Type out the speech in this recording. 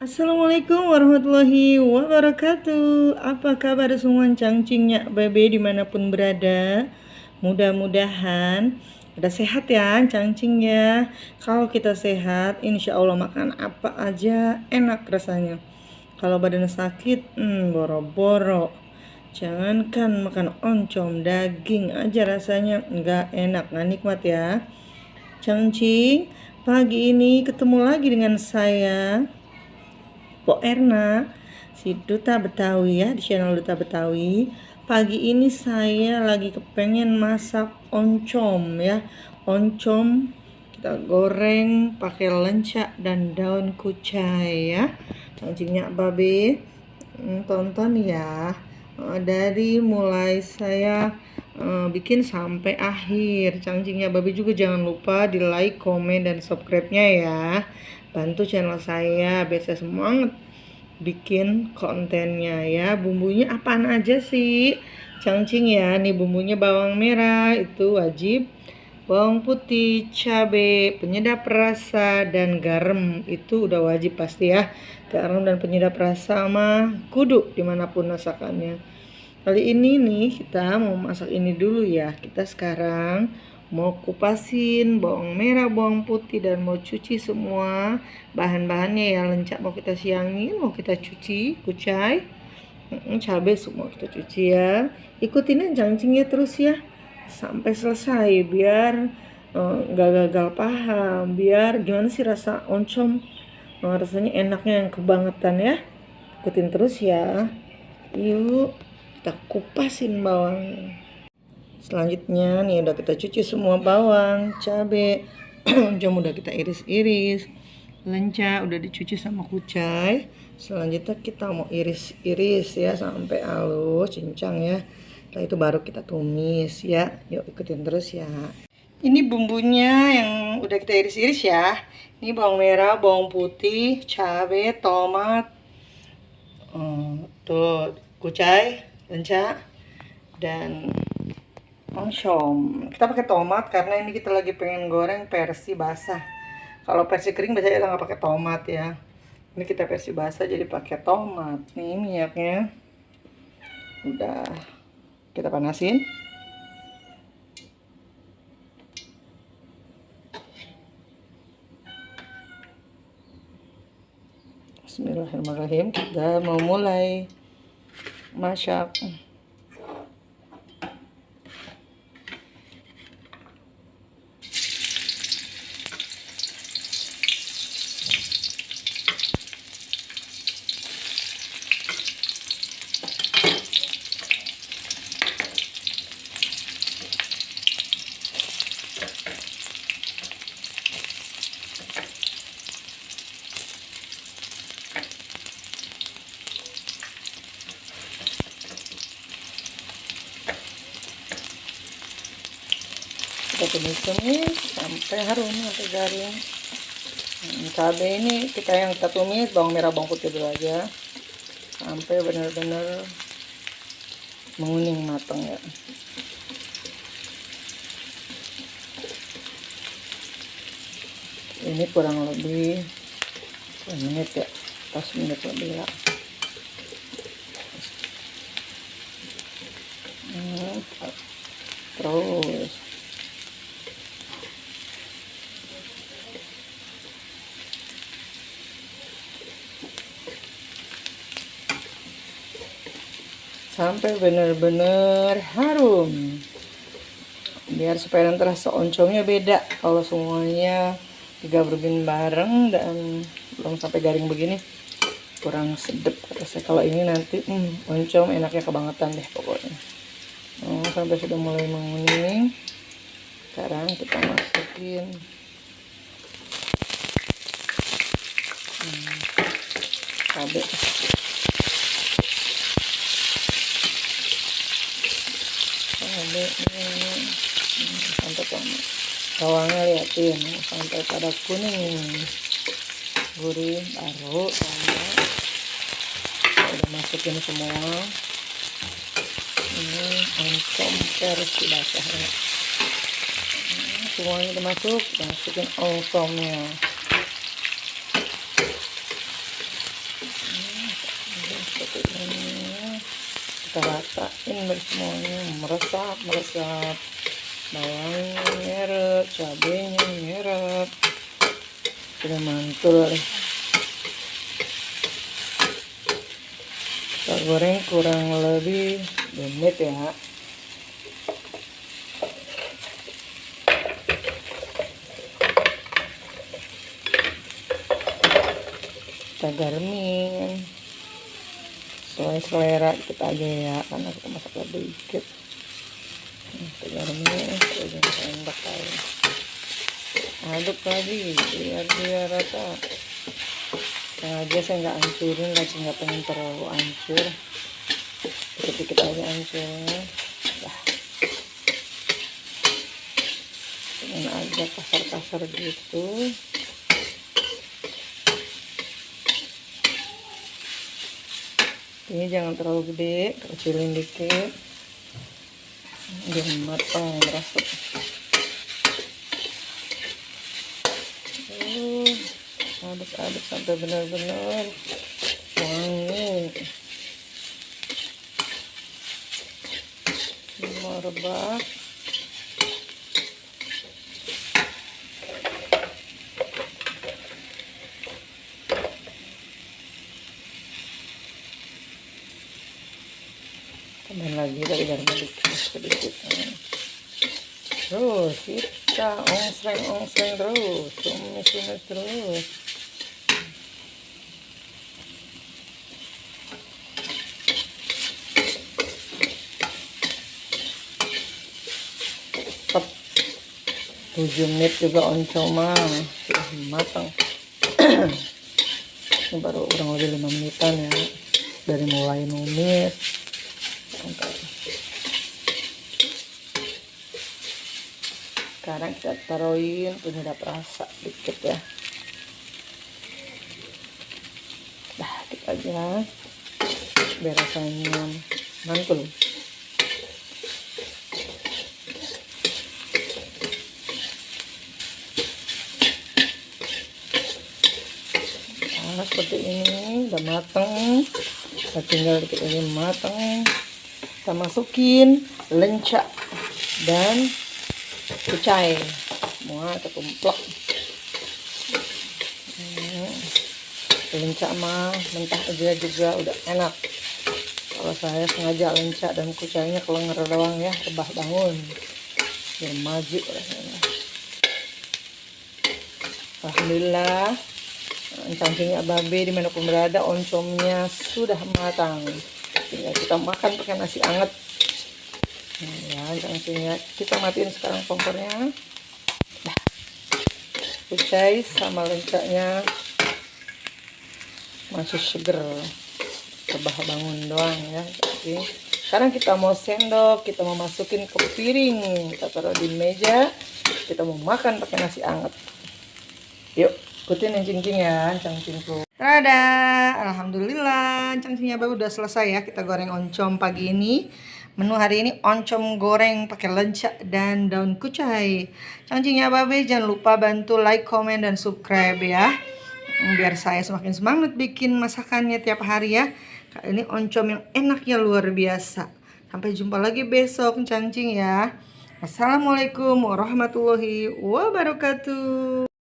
Assalamualaikum warahmatullahi wabarakatuh. Apa kabar semua cangcingnya babe dimanapun berada? Mudah-mudahan udah sehat ya cangcing ya. Kalau kita sehat insya Allah makan apa aja enak rasanya. Kalau badan sakit boro-boro. Jangankan makan oncom, daging aja rasanya nggak enak, nggak nikmat ya. Cangcing, pagi ini ketemu lagi dengan saya Pok Erna, si Duta Betawi ya, di channel Duta Betawi. Pagi ini saya lagi kepengen masak oncom ya. Oncom kita goreng pakai lenca dan daun kucai ya. Cangcingnya babe, tonton ya. Dari mulai saya bikin sampai akhir. Cangcingnya babe juga jangan lupa di like, komen, dan subscribe-nya ya. Bantu channel saya biar saya semangat bikin kontennya ya. Bumbunya apaan aja sih cangcing ya? Nih bumbunya bawang merah itu wajib, bawang putih, cabai, penyedap rasa, dan garam itu udah wajib pasti ya. Garam dan penyedap rasa mah kudu dimanapun masakannya. Kali ini nih kita mau masak ini dulu ya. Kita sekarang mau kupasin bawang merah, bawang putih, dan mau cuci semua bahan-bahannya ya. Lencak mau kita siangin, mau kita cuci, kucai, cabai semua kita cuci ya. Ikutin cangcingnya terus ya sampai selesai biar nggak gagal paham. Biar gimana sih rasa oncom, rasanya enaknya yang kebangetan ya. Ikutin terus ya. Yuk kita kupasin bawang. Selanjutnya nih udah kita cuci semua bawang, cabai, jam udah kita iris-iris, lenca udah dicuci sama kucai. Selanjutnya kita mau iris-iris ya sampai halus, cincang ya. Setelah itu baru kita tumis ya. Yuk ikutin terus ya. Ini bumbunya yang udah kita iris-iris ya. Ini bawang merah, bawang putih, cabai, tomat, tuh kucai, lenca, dan oncom. Kita pakai tomat karena ini kita lagi pengen goreng versi basah. Kalau versi kering biasanya kita nggak pakai tomat ya. Ini kita versi basah jadi pakai tomat. Nih minyaknya udah kita panasin. Bismillahirrahmanirrahim. Kita mau mulai masak. Kita tumis-tumis sampai harum, sampai garing. Cabai ini yang kita tumis, bawang merah, bawang putih dulu aja sampai benar-benar menguning matang ya. Ini kurang lebih 10 menit ya, pas menit lebih lah. Terus sampai benar-benar harum, biar supaya nanti rasa oncomnya beda. Kalau semuanya digabungin bareng dan belum sampai garing begini kurang sedap rasanya. Kalau ini nanti oncom enaknya kebangetan deh pokoknya. Sampai sudah mulai menguning, sekarang kita masukin cabai. Cabai ini sampai bawangnya liatin sampai pada kuning gurih, baru udah masukin semua. Ini oncom versi basah ya. Semuanya udah masuk, masukin oncomnya. seperti ini. Kita ratain semuanya, meresap bawangnya merah, cabenya merah, sudah mantul. Kita goreng kurang lebih 2 menit ya. Kita garmin sesuai selera kita aja ya, karena kita masak lebih dikit. Kita garmin jangan sendok aja, aduk lagi biar dia rata. Sengaja saya nggak hancurin lagi, nggak pengen terlalu hancur, sedikit aja hancurnya. Pengen aja kasar-kasar gitu. Ini jangan terlalu gede, kecilin dikit biar matang merasuk. Aduk-aduk sampai benar-benar wangi, merebak. Tambahin lagi dari garam sedikit. Terus kita ongseng terus, tumis terus. Tetap 7 menit juga oncomnya sudah matang. Ini baru kurang lebih 5 menitan ya dari mulai numis. Sekarang kita taruhin penyedap rasa dikit ya. Dikit aja biar rasanya mantul. Nah, seperti ini udah mateng. Kita tinggal dikit lagi mateng. Kita masukin lenca dan kucai, semua ketumplak. Lenca mah mentah aja juga udah enak. Kalau saya sengaja lenca dan kucainya kelenger doang ya, rebah bangun biar maju rasanya. Alhamdulillah, cangkingnya babe dimanapun berada, oncomnya sudah matang. Tinggal kita makan pakai nasi anget. Ya, cangkingnya kita matiin sekarang kompornya. Kucai sama lencanya masih seger, rebah bangun doang ya. Jadi sekarang kita mau sendok, kita mau masukin ke piring, kita taruh di meja, kita mau makan pakai nasi anget. Yuk ikutin cingcing ya, cangcingku. Tada, alhamdulillah cangcingnya baru udah selesai ya. Kita goreng oncom pagi ini. Menu hari ini oncom goreng pakai lenca dan daun kucai. Cangcingnya babe, jangan lupa bantu like, komen, dan subscribe ya, biar saya semakin semangat bikin masakannya tiap hari ya. Ini oncom yang enaknya luar biasa. Sampai jumpa lagi besok cangcing ya. Assalamualaikum warahmatullahi wabarakatuh.